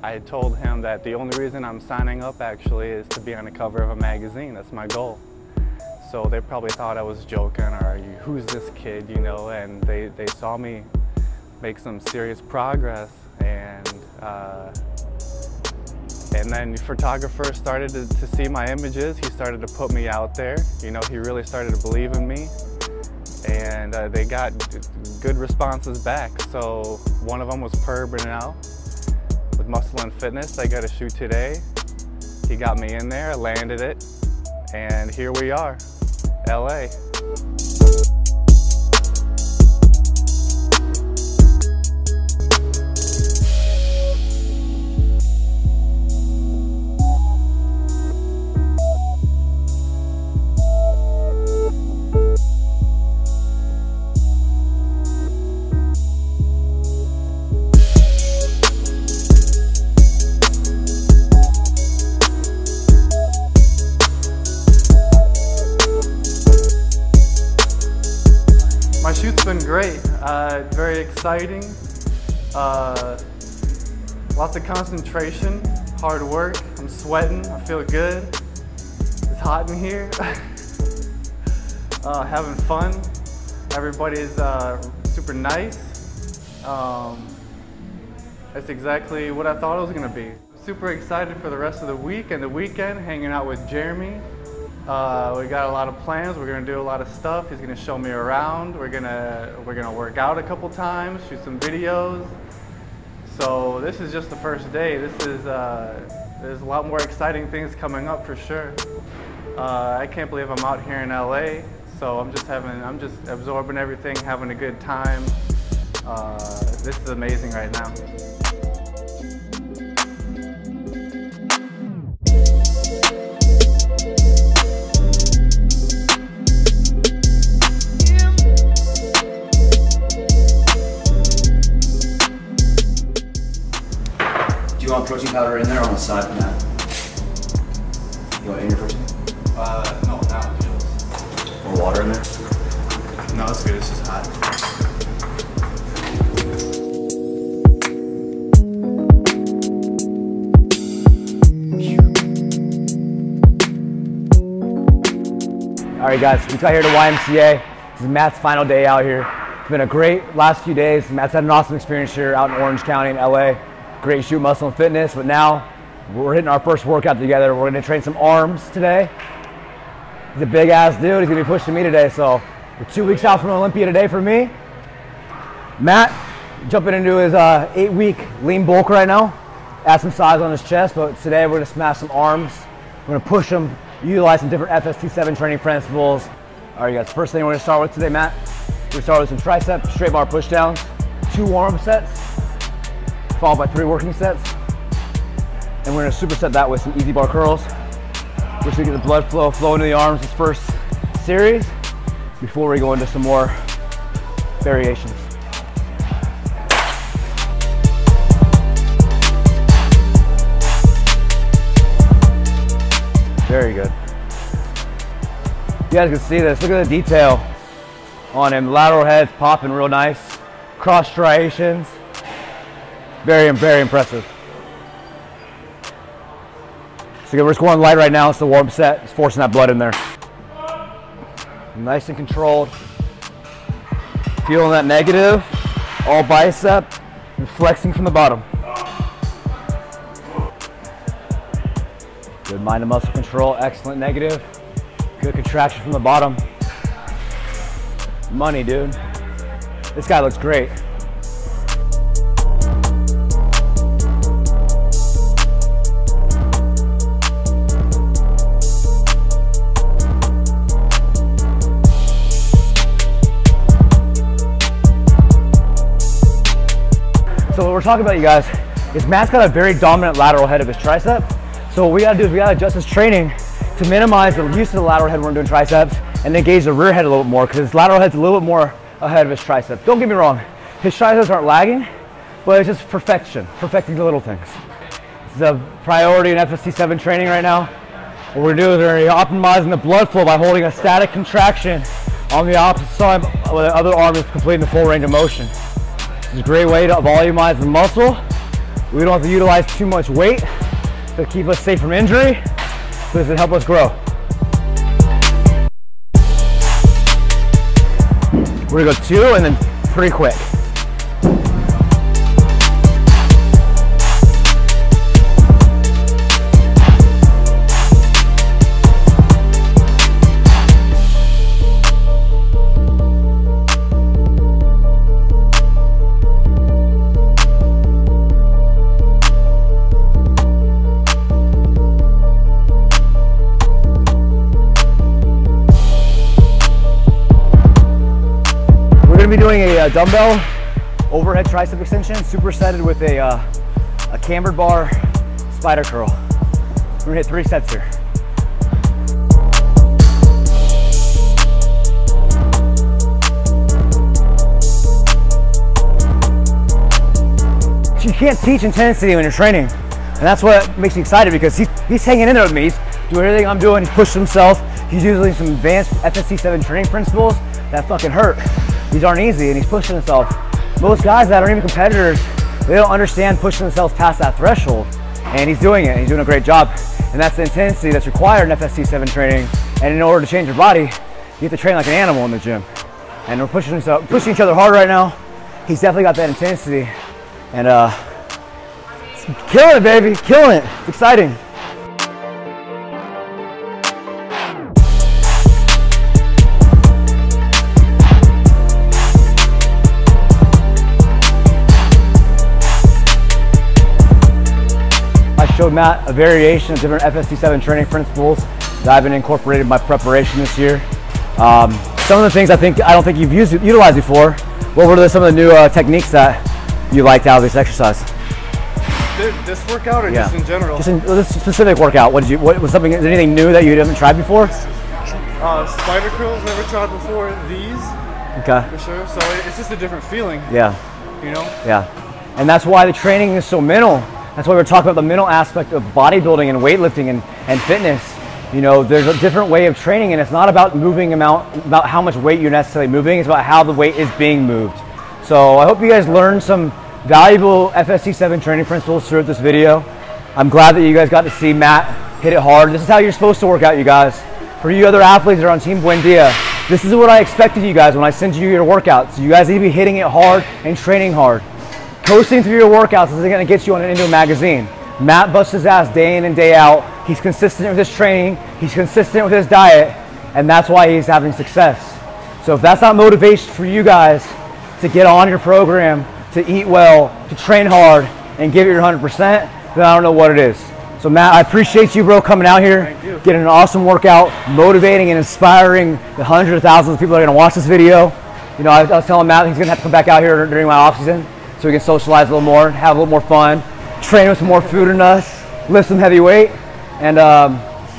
I told him that the only reason I'm signing up actually is to be on the cover of a magazine. That's my goal. So they probably thought I was joking, or who's this kid, you know, and they saw me make some serious progress, and then the photographer started to see my images. He started to put me out there. You know, he really started to believe in me, and they got good responses back. So one of them was Bernal with Muscle and Fitness. I got a shoot today. He got me in there, landed it, and here we are, LA. My shoot's been great, very exciting, lots of concentration, hard work, I'm sweating, I feel good, it's hot in here, having fun, everybody's super nice, that's exactly what I thought it was going to be. Super excited for the rest of the week and the weekend, hanging out with Jeremy. We got a lot of plans. We're gonna do a lot of stuff. He's gonna show me around. We're gonna work out a couple times, shoot some videos. So this is just the first day. There's a lot more exciting things coming up for sure. I can't believe I'm out here in LA. So I'm just absorbing everything, having a good time. This is amazing right now. Do you want protein powder in there or on the side, Matt? You want it in your protein? No, not just. More water in there? No, it's good. It's just hot. All right, guys, we got here to YMCA. This is Matt's final day out here. It's been a great last few days. Matt's had an awesome experience here out in Orange County in LA. Great shoot, muscle, and fitness, but now we're hitting our first workout together. We're gonna train some arms today. He's a big ass dude. He's gonna be pushing me today, so we're 2 weeks out from Olympia today for me. Matt jumping into his 8-week lean bulk right now. Add some size on his chest, but today we're gonna smash some arms. We're gonna push them, utilize some different FST7 training principles. All right, guys, first thing we're gonna start with today, Matt, we're gonna start with some tricep straight bar push downs, 2 warm-up sets, followed by 3 working sets. And we're gonna superset that with some easy bar curls. We're just gonna get the blood flow into the arms this first series before we go into some more variations. Very good. You guys can see this. Look at the detail on him. Lateral heads popping real nice. Cross striations. Very impressive. So we're just going light right now. It's the warm set. It's forcing that blood in there. Nice and controlled. Feeling that negative. All bicep and flexing from the bottom. Good mind and muscle control. Excellent negative. Good contraction from the bottom. Money, dude. This guy looks great. So what we're talking about, you guys, is Matt's got a very dominant lateral head of his tricep. So what we gotta do is we gotta adjust his training to minimize the use of the lateral head when we're doing triceps and engage the rear head a little bit more, because his lateral head's a little bit more ahead of his tricep. Don't get me wrong, his triceps aren't lagging, but it's just perfecting the little things. This is a priority in FST7 training right now. What we're gonna do is we're optimizing the blood flow by holding a static contraction on the opposite side while the other arm is completing the full range of motion. It's a great way to volumize the muscle We don't have to utilize too much weight to keep us safe from injury, so this will help us grow. We're gonna go 2 and then 3 quick. We're going to be doing a dumbbell overhead tricep extension supersetted with a cambered bar spider curl. We're going to hit 3 sets here. You can't teach intensity when you're training, and that's what makes me excited, because he's hanging in there with me. He's doing everything I'm doing. He's pushing himself. He's using some advanced FSC 7 training principles that fucking hurt. These aren't easy, and he's pushing himself. Most guys that aren't even competitors, they don't understand pushing themselves past that threshold, and he's doing it, and he's doing a great job. And that's the intensity that's required in FSC 7 training. And in order to change your body, you have to train like an animal in the gym. And we're pushing each other hard right now. He's definitely got that intensity, and killing it, baby, killing it. It's exciting. I showed Matt a variation of different FSC 7 training principles that I've been incorporated in my preparation this year. Some of the things I don't think you've utilized before. What were some of the new techniques that you liked out of this exercise? This workout, or just in general? Just in this specific workout. What was something? Is there anything new that you haven't tried before? Spider curls, never tried before. These, okay, for sure. So it's just a different feeling. Yeah. You know. Yeah. And that's why the training is so mental. That's why we're talking about the mental aspect of bodybuilding and weightlifting and fitness. You know, there's a different way of training, and it's not about moving about how much weight you're necessarily moving. It's about how the weight is being moved. So I hope you guys learned some valuable FSC 7 training principles throughout this video. I'm glad that you guys got to see Matt hit it hard. This is how you're supposed to work out, you guys. For you other athletes that are on Team Buendia, this is what I expected you guys when I send you your workouts. You guys need to be hitting it hard and training hard. Coasting through your workouts isn't going to get you into a magazine. Matt busts his ass day in and day out. He's consistent with his training. He's consistent with his diet, and that's why he's having success. So if that's not motivation for you guys to get on your program, to eat well, to train hard, and give it your 100%, then I don't know what it is. So Matt, I appreciate you, bro, coming out here, getting an awesome workout, motivating and inspiring the hundreds of thousands of people that are going to watch this video. You know, I was telling Matt he's going to have to come back out here during my off season so we can socialize a little more, have a little more fun, train with some more food and us, lift some heavy weight, and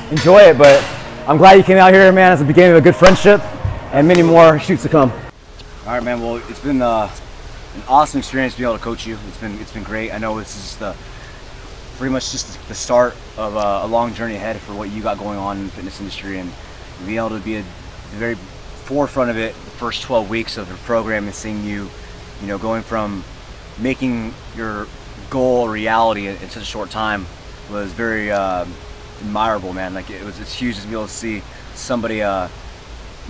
enjoy it. But I'm glad you came out here, man. It's the beginning of a good friendship and many more shoots to come. All right, man. Well, it's been an awesome experience being able to coach you. It's been great. I know this is pretty much just the start of a long journey ahead for what you got going on in the fitness industry, and being able to be at the very forefront of it the first 12 weeks of the program, and seeing you know, going from making your goal a reality in such a short time was very admirable, man. Like it's huge to be able to see somebody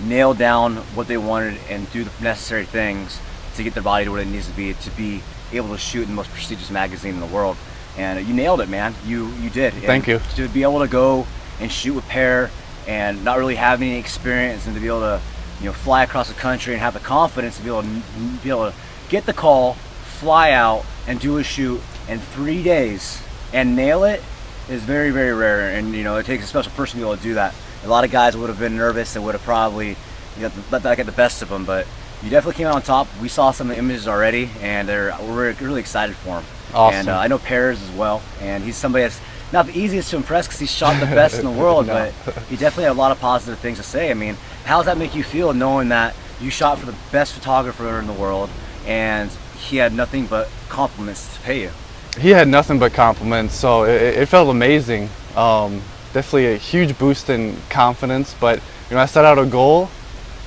nail down what they wanted and do the necessary things to get their body to what it needs to be able to shoot in the most prestigious magazine in the world. And you nailed it, man. You did. Thank you. To be able to go and shoot with Pear and not really have any experience, and to be able to, you know, fly across the country and have the confidence to be able to get the call, fly out, and do a shoot in 3 days and nail it is very, very rare. And you know, it takes a special person to be able to do that. A lot of guys would have been nervous and would have probably, you know, let that get the best of them, but you definitely came out on top. We saw some of the images already, and we're really excited for him. Awesome. And I know Pears as well, and he's somebody that's not the easiest to impress because he's shot the best in the world, No. but he definitely had a lot of positive things to say. I mean, how does that make you feel, knowing that you shot for the best photographer in the world and he had nothing but compliments to pay you? He had nothing but compliments, so it felt amazing. Definitely a huge boost in confidence, but you know, I set out a goal,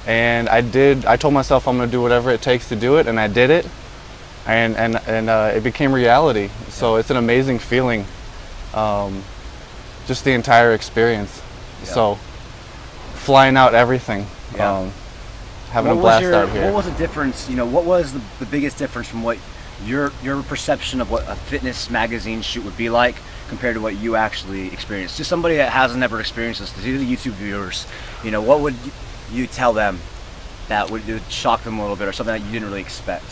and I told myself I'm going to do whatever it takes to do it, and I did it. and it became reality. So it's an amazing feeling, just the entire experience. Yeah. So flying out everything, Yeah. having a blast out here. What was the difference? You know, what was the biggest difference from what your perception of what a fitness magazine shoot would be like compared to what you actually experienced? Just somebody that hasn't ever experienced this, to the YouTube viewers, you know, what would you tell them that would shock them a little bit, or something that you didn't really expect?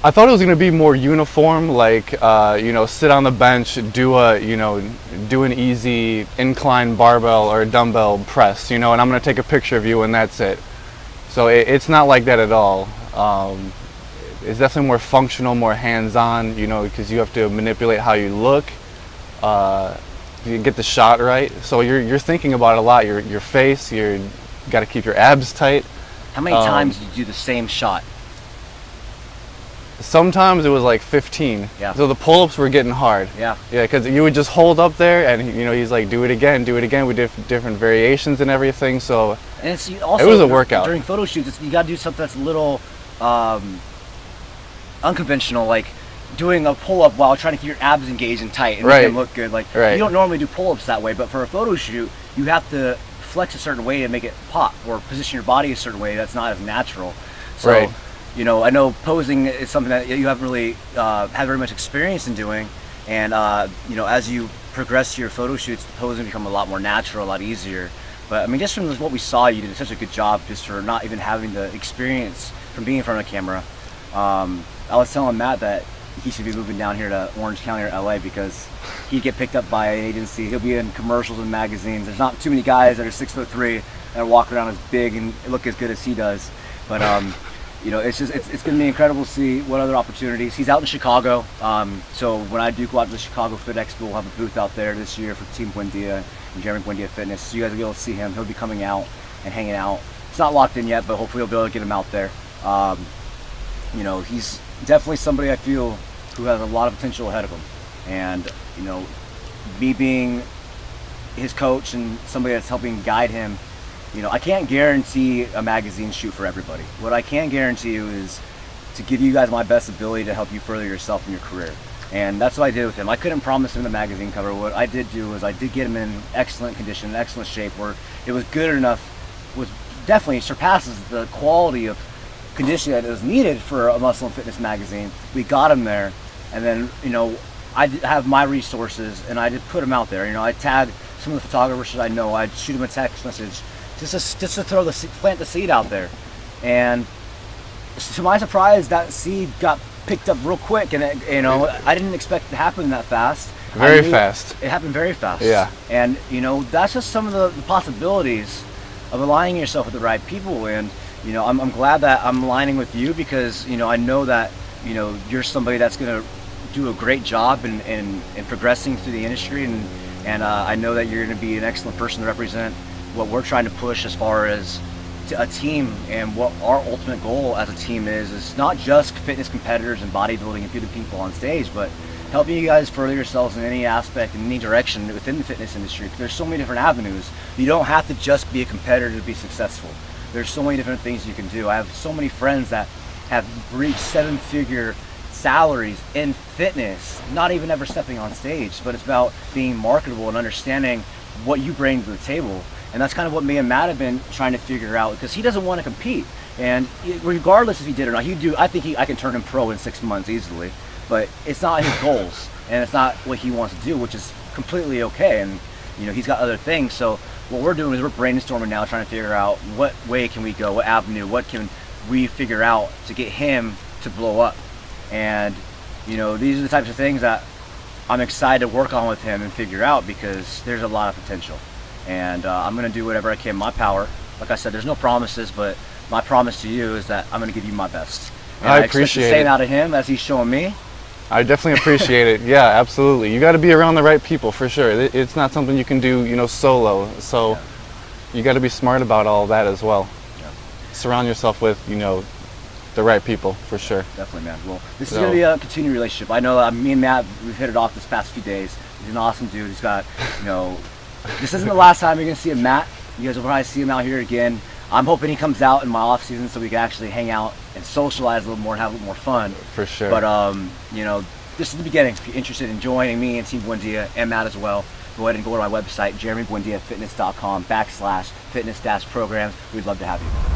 I thought it was going to be more uniform, like, you know, sit on the bench, do an easy incline barbell or dumbbell press, you know, and I'm going to take a picture of you and that's it. So it's not like that at all. It's definitely more functional, more hands-on, you know, because you have to manipulate how you look, you get the shot right. So you're thinking about it a lot. Your face, you got to keep your abs tight. How many times did you do the same shot? Sometimes it was like 15. Yeah. So the pull-ups were getting hard. Yeah. Yeah, because you would just hold up there, and you know, he's like, do it again. We did different variations and everything. So and it's also, it was a workout. During photo shoots, you got to do something that's a little unconventional, like doing a pull-up while trying to keep your abs engaged and tight and make them look good. Like, you don't normally do pull-ups that way, but for a photo shoot, you have to flex a certain way to make it pop, or position your body a certain way that's not as natural. So, you know, I know posing is something that you haven't really had very much experience in doing, and you know, as you progress your photo shoots, posing become a lot more natural, a lot easier. But I mean, just from what we saw, you did such a good job just for not even having the experience from being in front of a camera. I was telling Matt that he should be moving down here to Orange County or LA, because he'd get picked up by an agency. He'll be in commercials and magazines. There's not too many guys that are 6'3" that walk around as big and look as good as he does. But you know, it's going to be incredible to see what other opportunities. He's out in Chicago, so when I do go out to the Chicago Fit Expo, we'll have a booth out there this year for Team Buendia and Jeremy Buendia Fitness. So you guys will be able to see him. He'll be coming out and hanging out. It's not locked in yet, but hopefully we'll be able to get him out there. You know, he's definitely somebody I feel who has a lot of potential ahead of him. And, you know, me being his coach and somebody that's helping guide him, you know, I can't guarantee a magazine shoot for everybody. What I can guarantee you is to give you guys my best ability to help you further yourself in your career. And that's what I did with him. I couldn't promise him the magazine cover. What I did do was I did get him in excellent condition, excellent shape, where it was good enough, was definitely surpasses the quality of condition that was needed for a muscle and fitness magazine. We got him there, and then, you know, I have my resources and I just put him out there. You know, I tag some of the photographers that I know. I'd shoot him a text message just to plant the seed out there. And to my surprise, that seed got picked up real quick, and you know, I didn't expect it to happen that fast. Very fast. It happened very fast. Yeah. And you know, that's just some of the possibilities of aligning yourself with the right people. And you know, I'm glad that I'm aligning with you, because you know, I know that, you know, you're somebody that's going to do a great job in progressing through the industry, and I know that you're going to be an excellent person to represent what we're trying to push as far as a team. And what our ultimate goal as a team is not just fitness competitors and bodybuilding and beauty people on stage, but helping you guys further yourselves in any aspect, in any direction within the fitness industry. There's so many different avenues. You don't have to just be a competitor to be successful. There's so many different things you can do. I have so many friends that have reached 7-figure salaries in fitness, not even ever stepping on stage, but it's about being marketable and understanding what you bring to the table. And that's kind of what me and Matt have been trying to figure out, because he doesn't want to compete. And regardless if he did or not, I think I can turn him pro in 6 months easily, but it's not his goals and it's not what he wants to do, which is completely okay. And you know, he's got other things. So what we're doing is we're brainstorming now, trying to figure out what way can we go, what avenue, what can we figure out to get him to blow up. And you know, these are the types of things that I'm excited to work on with him and figure out, because there's a lot of potential. And I'm going to do whatever I can in my power. Like I said, there's no promises, but my promise to you is that I'm going to give you my best. And I appreciate the same out of him as he's showing me. I definitely appreciate it. Yeah, absolutely. You got to be around the right people for sure. It's not something you can do, you know, solo. So you got to be smart about all of that as well. Yeah. Surround yourself with, you know, the right people for sure. Definitely, man. Well, this is going to be a continued relationship. I know me and Matt, we've hit it off this past few days. He's an awesome dude. He's got, you know, this isn't the last time you're going to see him, Matt. You guys will probably see him out here again. I'm hoping he comes out in my off season so we can actually hang out and socialize a little more and have a little more fun. For sure. But you know, this is the beginning. If you're interested in joining me and Team Buendia and Matt as well, go ahead and go to my website, jeremybuendiafitness.com/fitness-programs. We'd love to have you.